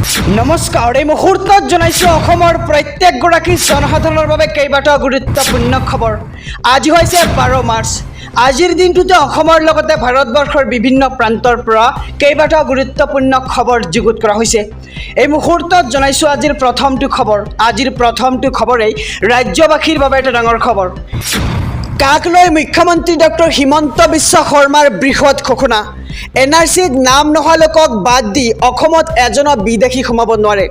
নমস্কাৰ এই মুহূৰ্তত জনাইছো অসমৰ প্ৰত্যেকগৰাকী জনসাধাৰণৰ বাবে কেইবাটাও গুৰুত্বপূৰ্ণ খবৰ। আজি হৈছে 12 মাৰ্চ। আজিৰ দিনটোতে অসমৰ লগতে ভাৰতবৰ্ষৰ বিভিন্ন প্ৰান্তৰ পৰা কেইবাটাও গুৰুত্বপূৰ্ণ খবৰ যুগুত কৰা হৈছে। এই মুহূৰ্তত জনাইছো আজিৰ প্ৰথমটো খবৰেই ৰাজ্যবাসীৰ বাবে এটা ডাঙৰ খবৰ। কাক লৈ মুখ্যমন্ত্ৰী ডক্টৰ হিমন্ত বিশ্ব শৰ্মাৰ বৃহৎ ঘোষণা। NRCত নাম নহা লোকক বাদ দি অসমত এজনো বিদেশী সোমাব নোৱাৰে।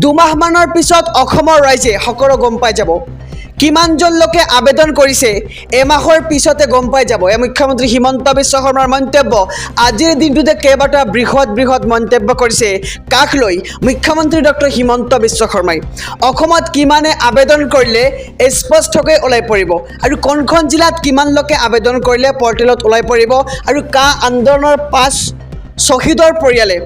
দুমাহমানৰ পিছত অসমৰ ৰাইজে সকলো গম পাই যাব। কিমানজন লোকে আবেদন কৰিছে এমাহৰ পিছতে গম পাই যাব। মুখ্যমন্ত্ৰী হিমন্ত বিশ্ব শৰ্মাৰ মন্তব্য। আজিৰ দিনটোতে কেইবাটাও বৃহৎ মন্তব্য কৰিছে কাক লৈ মুখ্যমন্ত্ৰী ডক্টৰ হিমন্ত বিশ্ব শৰ্মাই। অসমত কিমানে আবেদন কৰিলে স্পষ্টকৈ ওলাই পৰিব আৰু কোনখন জিলাত কিমান লোকে আবেদন কৰিলে পৰ্টেলত ওলাই পৰিব আৰু কা আন্দোলনৰ 5 শ্বহীদৰ পৰিয়ালে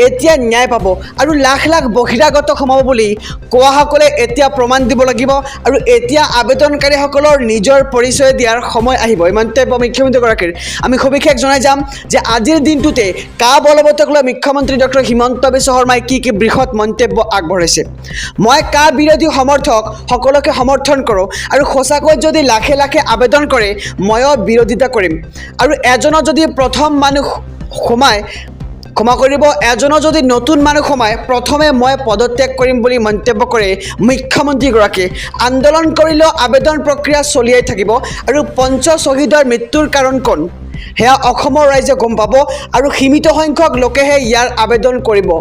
এতিয়া ন্যায় পাব আৰু লাখ লাখ বহিৰাগত সোমাব বুলি কোৱাসকলে এতিয়া প্ৰমাণ দিব লাগিব আৰু এতিয়া আবেদনকাৰীসকলৰ নিজৰ পৰিচয় দিয়াৰ সময় আহিব। এই মন্তব্য মুখ্যমন্ত্ৰীগৰাকীৰ। আমি সবিশেষ জনাই যাম যে আজিৰ দিনটোতে কা বলবৎক লৈ মুখ্যমন্ত্ৰী ডক্টৰ হিমন্ত বিশ্ব শৰ্মাই কি বৃহৎ মন্তব্য আগবঢ়াইছে। মই কা বিৰোধী সমৰ্থক সকলোকে সমৰ্থন কৰোঁ আৰু সঁচাকৈ যদি লাখে লাখে আবেদন কৰে ময়ো বিৰোধিতা কৰিম আৰু এজনো যদি প্ৰথম মানুহ সোমায় ক্ষমা কৰিব, এজনো যদি নতুন মানুহ সোমায় প্ৰথমে মই পদত্যাগ কৰিম বুলি মন্তব্য কৰে মুখ্যমন্ত্ৰীগৰাকীয়ে। আন্দোলন কৰিলেও আবেদন প্ৰক্ৰিয়া চলিয়াই থাকিব আৰু শ্বহীদৰ মৃত্যুৰ কাৰণ কোন সেয়া অসমৰ ৰাইজে গম পাব আৰু সীমিত সংখ্যক লোকেহে ইয়াৰ আবেদন কৰিব।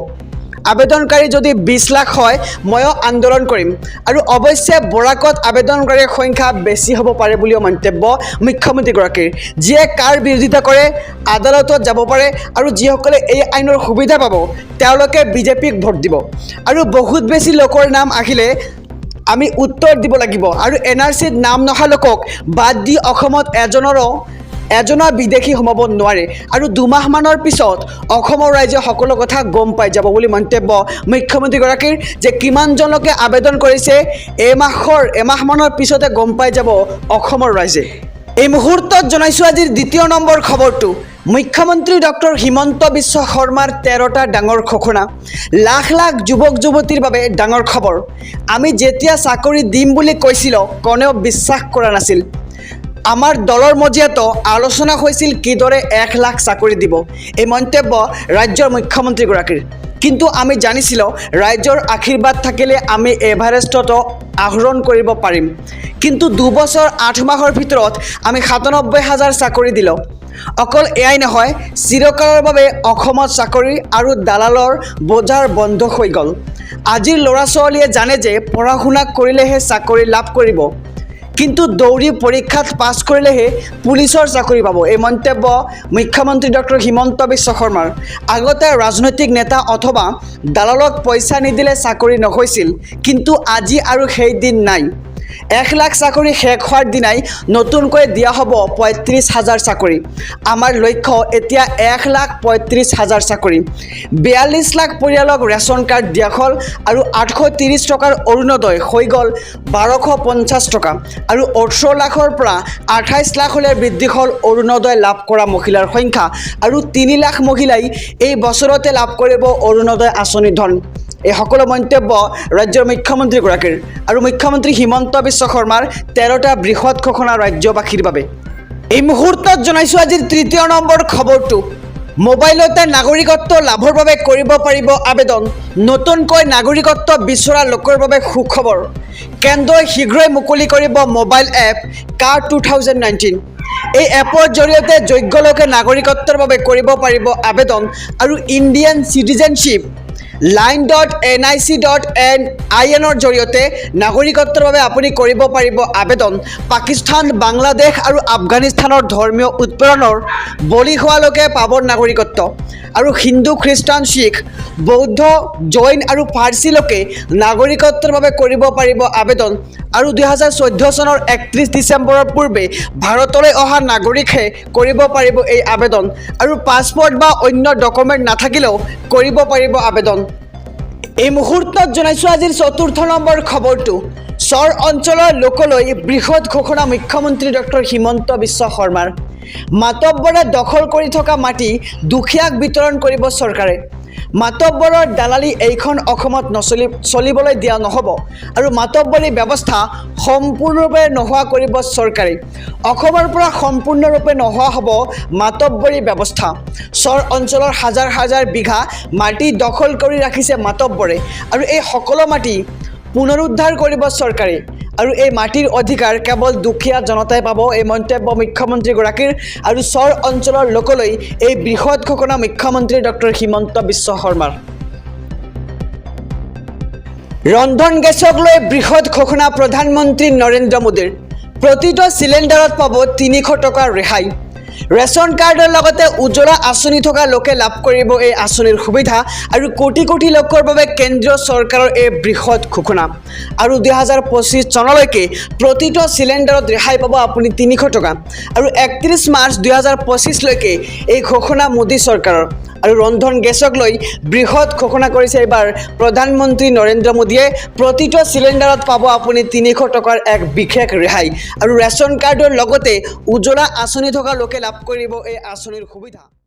আবেদনকাৰী যদি 20 লাখ হয় ময়ো আন্দোলন কৰিম আৰু অৱশ্যে বৰাকত আবেদনকাৰীৰ সংখ্যা বেছি হ'ব পাৰে বুলিও মন্তব্য মুখ্যমন্ত্ৰীগৰাকীৰ। যিয়ে কাৰ বিৰোধিতা কৰে আদালতত যাব পাৰে আৰু যিসকলে এই আইনৰ সুবিধা পাব তেওঁলোকে বিজেপিক ভোট দিব আৰু বহুত বেছি লোকৰ নাম আহিলে আমি উত্তৰ দিব লাগিব আৰু NRCত নাম নহা লোকক বাদ দি অসমত এজনো বিদেশী সোমাব নোৱাৰে আৰু দুমাহমানৰ পিছত অসমৰ ৰাইজে সকলো কথা গম পাই যাব বুলি মন্তব্য মুখ্যমন্ত্ৰীগৰাকীৰ। যে কিমানজন লোকে আবেদন কৰিছে এমাহমানৰ পিছতে গম পাই যাব অসমৰ ৰাইজে। এই মুহূৰ্তত জনাইছোঁ আজিৰ 2 নম্বৰ খবৰটো। মুখ্যমন্ত্ৰী ডক্টৰ হিমন্ত বিশ্ব শৰ্মাৰ 13টা ডাঙৰ ঘোষণা। লাখ লাখ যুৱক যুৱতীৰ বাবে ডাঙৰ খবৰ। আমি যেতিয়া চাকৰি দিম বুলি কৈছিলোঁ কোনেও বিশ্বাস কৰা নাছিল। আমাৰ দলৰ মজিয়াতো আলোচনা হৈছিল কিদৰে 1 লাখ চাকৰি দিব। এই মন্তব্য ৰাজ্যৰ মুখ্যমন্ত্ৰীগৰাকীৰ। কিন্তু আমি জানিছিলোঁ ৰাইজৰ আশীৰ্বাদ থাকিলে আমি এভাৰেষ্টতো আহৰণ কৰিব পাৰিম। কিন্তু 2 বছৰ 8 মাহৰ ভিতৰত আমি 97,000 চাকৰি দিলোঁ। অকল এয়াই নহয়, চিৰকালৰ বাবে অসমত চাকৰি আৰু দালালৰ বজাৰ বন্ধ হৈ গ'ল। আজিৰ ল'ৰা ছোৱালীয়ে জানে যে পঢ়া শুনা কৰিলেহে চাকৰি লাভ কৰিব, কিন্তু দৌৰি পৰীক্ষাত পাছ কৰিলেহে পুলিচৰ চাকৰি পাব। এই মন্তব্য মুখ্যমন্ত্ৰী ডক্টৰ হিমন্ত বিশ্ব শৰ্মাৰ। আগতে ৰাজনৈতিক নেতা অথবা দালালক পইচা নিদিলে চাকৰি নহৈছিল, কিন্তু আজি আৰু সেই দিন নাই। 1 লাখ চাকৰি শেষ হোৱাৰ দিনাই নতুনকৈ দিয়া হ'ব 35,000 চাকৰি। আমাৰ লক্ষ্য এতিয়া 1,35,000 চাকৰি। 42 লাখ পৰিয়ালক ৰেচন কাৰ্ড দিয়া হ'ল আৰু 830 টকাৰ অৰুণোদয় হৈ গ'ল 1250 টকা আৰু 18 লাখৰ পৰা 28 লাখলৈ বৃদ্ধি হ'ল অৰুণোদয় লাভ কৰা মহিলাৰ সংখ্যা আৰু 3 লাখ মহিলাই এই বছৰতে লাভ কৰিব অৰুণোদয় আঁচনি ধন। এই সকলো মন্তব্য ৰাজ্যৰ মুখ্যমন্ত্ৰীগৰাকীৰ আৰু মুখ্যমন্ত্ৰী হিমন্ত বিশ্ব শৰ্মাৰ 13টা বৃহৎ ঘোষণা ৰাজ্যবাসীৰ বাবে। এই মুহূৰ্তত জনাইছোঁ আজিৰ 3 নম্বৰ খবৰটো। মোবাইলতে নাগৰিকত্ব লাভৰ বাবে কৰিব পাৰিব আবেদন। নতুনকৈ নাগৰিকত্ব বিচৰা লোকৰ বাবে সুখবৰ। কেন্দ্ৰই শীঘ্ৰেই মুকলি কৰিব মোবাইল এপ কা 2019। এই এপৰ জৰিয়তে যোগ্য লোকে নাগৰিকত্বৰ বাবে কৰিব পাৰিব আবেদন আৰু ইণ্ডিয়ান চিটিজেনশ্বিপ line.nic.in জৰিয়তে নাগৰিকত্বৰ বাবে আপুনি কৰিব পাৰিব আবেদন। পাকিস্তান, বাংলাদেশ আৰু আফগানিস্তানৰ ধৰ্মীয় উৎপীড়নৰ বলি হোৱা লোকে পাব নাগৰিকত্ব আৰু হিন্দু, খ্ৰীষ্টান, শিখ, বৌদ্ধ, জৈন আৰু পাৰ্চী লোকে নাগৰিকত্বৰ বাবে কৰিব পাৰিব আবেদন আৰু 2014 চনৰ 31 ডিচেম্বৰৰ পূৰ্বে ভাৰতলৈ অহা নাগৰিকে কৰিব পাৰিব এই আবেদন আৰু পাছপৰ্ট বা অন্য ডকুমেণ্ট নাথাকিলেও কৰিব পাৰিব আবেদন। এই মুহূৰ্তত জনাইছোঁ আজিৰ 4 নম্বৰ খবৰটো। চৰ অঞ্চলৰ লোকলৈ বৃহৎ ঘোষণা মুখ্যমন্ত্ৰী ডক্টৰ হিমন্ত বিশ্ব শৰ্মাৰ। মাতব্বৰে দখল কৰি থকা মাটি দুখীয়াক বিতৰণ কৰিব চৰকাৰে। মাতব্বৰৰ দালালি এইখন অসমত চলিবলৈ দিয়া নহ'ব আৰু মাতব্বৰী ব্যৱস্থা সম্পূৰ্ণৰূপে নোহোৱা কৰিব চৰকাৰে। অসমৰ পৰা সম্পূৰ্ণৰূপে নোহোৱা হ'ব মাতব্বৰী ব্যৱস্থা। চৰ অঞ্চলৰ হাজাৰ হাজাৰ বিঘা মাটি দখল কৰি ৰাখিছে মাতব্বৰে আৰু এই সকলো মাটি পুনৰুদ্ধাৰ কৰিব চৰকাৰে আৰু এই মাটিৰ অধিকাৰ কেৱল দুখীয়া জনতাই পাব। এই মন্তব্য মুখ্যমন্ত্ৰীগৰাকীৰ আৰু চৰ অঞ্চলৰ লোকলৈ এই বৃহৎ ঘোষণা মুখ্যমন্ত্ৰী ডক্টৰ হিমন্ত বিশ্ব শৰ্মাৰ। ৰন্ধন গেছক লৈ বৃহৎ ঘোষণা প্ৰধানমন্ত্ৰী নৰেন্দ্ৰ মোদীৰ। প্ৰতিটো চিলিণ্ডাৰত পাব 300 টকা ৰেহাই। ৰেচন কাৰ্ডৰ লগতে উজ্জ্বলা আঁচনি থকা লোকে লাভ কৰিব এই আঁচনিৰ সুবিধা আৰু কোটি কোটি লোকৰ বাবে কেন্দ্ৰীয় চৰকাৰৰ এই বৃহৎ ঘোষণা। আৰু 2025 চনলৈকে প্ৰতিটো চিলিণ্ডাৰত ৰেহাই পাব আপুনি 300 টকা আৰু 31 মাৰ্চ 2025লৈকে এই ঘোষণা মোদী চৰকাৰৰ। আৰু ৰন্ধন গেছক লৈ বৃহৎ ঘোষণা কৰিছে এইবাৰ প্ৰধানমন্ত্ৰী নৰেন্দ্ৰ মোদীয়ে। প্ৰতিটো চিলিণ্ডাৰত পাব আপুনি 300 টকাৰ এক বিশেষ ৰেহাই আৰু ৰেচন কাৰ্ডৰ লগতে উজ্জ্বলা আঁচনি থকা লোকে লাভ কৰিব এই আঁচনিৰ সুবিধা।